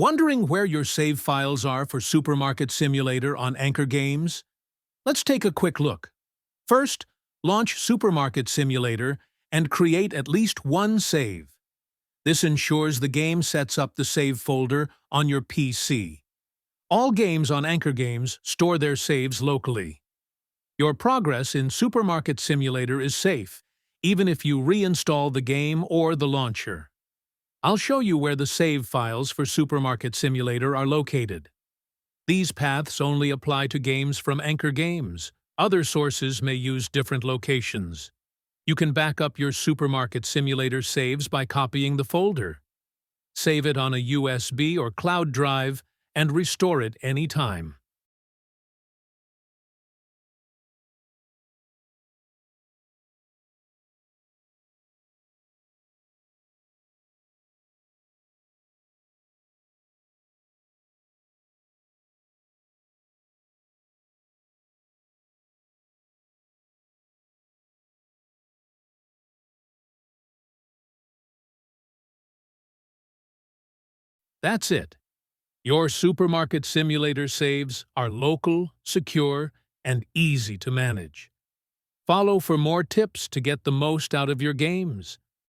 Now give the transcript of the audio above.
Wondering where your save files are for Supermarket Simulator on AnkerGames? Let's take a quick look. First, launch Supermarket Simulator and create at least one save. This ensures the game sets up the save folder on your PC. All games on AnkerGames store their saves locally. Your progress in Supermarket Simulator is safe, even if you reinstall the game or the launcher. I'll show you where the save files for Supermarket Simulator are located. These paths only apply to games from AnkerGames. Other sources may use different locations. You can back up your Supermarket Simulator saves by copying the folder. Save it on a USB or cloud drive and restore it anytime. That's it. Your Supermarket Simulator saves are local, secure, and easy to manage. Follow for more tips to get the most out of your games.